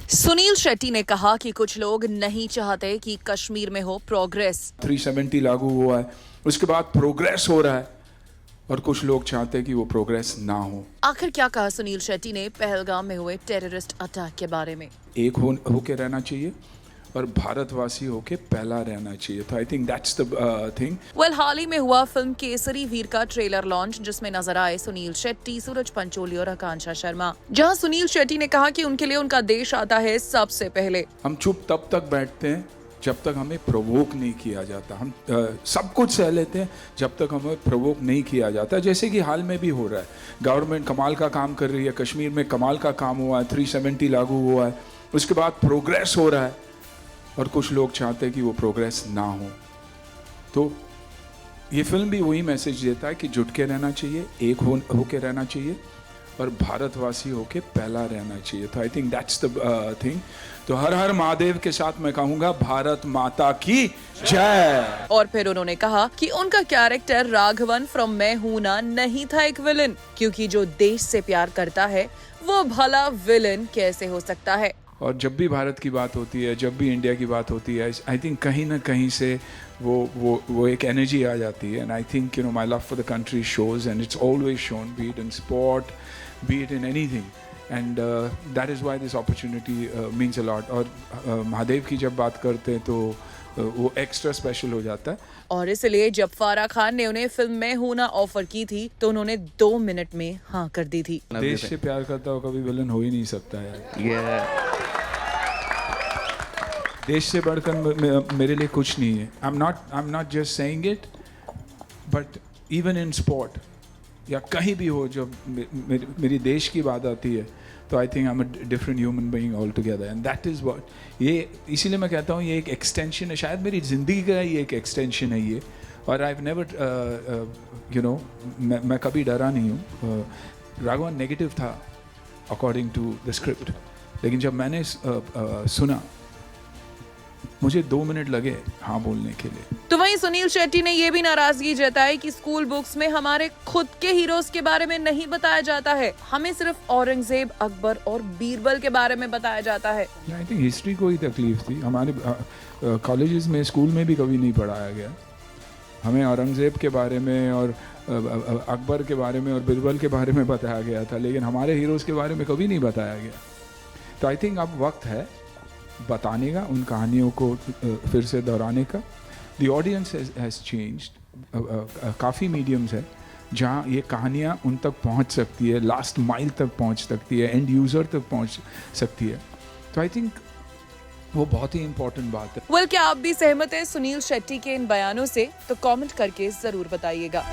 सुनील शेट्टी ने कहा कि कुछ लोग नहीं चाहते कि कश्मीर में हो प्रोग्रेस। 370 लागू हुआ है, उसके बाद प्रोग्रेस हो रहा है और कुछ लोग चाहते हैं कि वो प्रोग्रेस ना हो। आखिर क्या कहा सुनील शेट्टी ने पहलगाम में हुए टेररिस्ट अटैक के बारे में? एक होके रहना चाहिए और भारतवासी होके पहला रहना चाहिए। तो I think that's the thing. Well, हाल ही में हुआ फिल्म केसरी वीर का ट्रेलर लॉन्च, जिसमें नजर आए सुनील शेट्टी, सूरज पंचोली और आकांक्षा शर्मा। जहां सुनील शेट्टी ने कहा कि उनके लिए उनका देश आता है सबसे पहले। हम चुप तब तक बैठते हैं जब तक हमें प्रोवोक नहीं किया जाता। हम सब कुछ सह लेते हैं जब तक हमें प्रोवोक नहीं किया जाता, जैसे कि हाल में भी हो रहा है। गवर्नमेंट कमाल का काम कर रही है, कश्मीर में कमाल का काम हुआ है, 370 लागू हुआ है, उसके बाद प्रोग्रेस हो रहा है और कुछ लोग चाहते हैं कि वो प्रोग्रेस ना हो। तो ये फिल्म भी वही मैसेज देता है कि जुट के रहना चाहिए, एक होके रहना चाहिए और भारतवासी होके पहला रहना चाहिए। तो I think that's the thing. तो हर हर महादेव के साथ मैं कहूँगा भारत माता की जय। और फिर उन्होंने कहा कि उनका कैरेक्टर राघवन फ्रॉम मैं हूं ना नहीं था एक विलन, क्योंकि जो देश से प्यार करता है वो भला विलन कैसे हो सकता है। और जब भी भारत की बात होती है, जब भी इंडिया की बात होती है, आई थिंक कहीं ना कहीं से वो एक एनर्जी आ जाती है। And I think my love for the country shows and it's always shown, B it in sport, B it in anything, and that is why this opportunity means a lot. और महादेव की जब बात करते हैं तो वो एक्स्ट्रा स्पेशल हो जाता है। और इसलिए जब फराह खान ने उन्हें फिल्म मैं हूं ना ऑफर की थी तो उन्होंने 2 मिनट में हाँ कर दी थी। देश से प्यार करता हो कभी विलन हो ही नहीं सकता यार। देश से बढ़कर मेरे लिए कुछ नहीं है। I am not just saying it, but even in sport या कहीं भी हो, जब मेरी देश की बात आती है तो I think I am a different human being all together, and that is what. ये इसीलिए मैं कहता हूँ ये एक एक्सटेंशन है, शायद मेरी ज़िंदगी का ये एक एक्सटेंशन है ये। और आई हैव नेवर मैं कभी डरा नहीं हूँ। राघवन नेगेटिव था अकॉर्डिंग टू द स्क्रिप्ट, लेकिन जब मैंने सुना मुझे 2 मिनट लगे हाँ बोलने के लिए। तो वहीं सुनील शेट्टी ने ये भी नाराजगी जताई कि स्कूल बुक्स में हमारे खुद के हीरोज के बारे में नहीं बताया जाता है, हमें सिर्फ औरंगजेब, अकबर और बीरबल के बारे में बताया जाता है। आई थिंक हिस्ट्री को ही तकलीफ थी। हमारे कॉलेजेस में, स्कूल में भी कभी नहीं पढ़ाया गया। हमें औरंगजेब के बारे में और अकबर के बारे में और बीरबल के बारे में बताया गया था, लेकिन हमारे हीरोज़ के बारे में कभी नहीं बताया गया। तो आई थिंक अब वक्त है बताने का, उन कहानियों को फिर से दोहराने का। The audience has changed. काफ़ी मीडियम्स है जहाँ ये कहानियाँ उन तक पहुँच सकती है, लास्ट माइल तक पहुँच सकती है, एंड यूज़र तक पहुँच सकती है। तो आई थिंक वो बहुत ही इम्पोर्टेंट बात है। वेल, क्या आप भी सहमत हैं सुनील शेट्टी के इन बयानों से? तो कमेंट करके जरूर बताइएगा।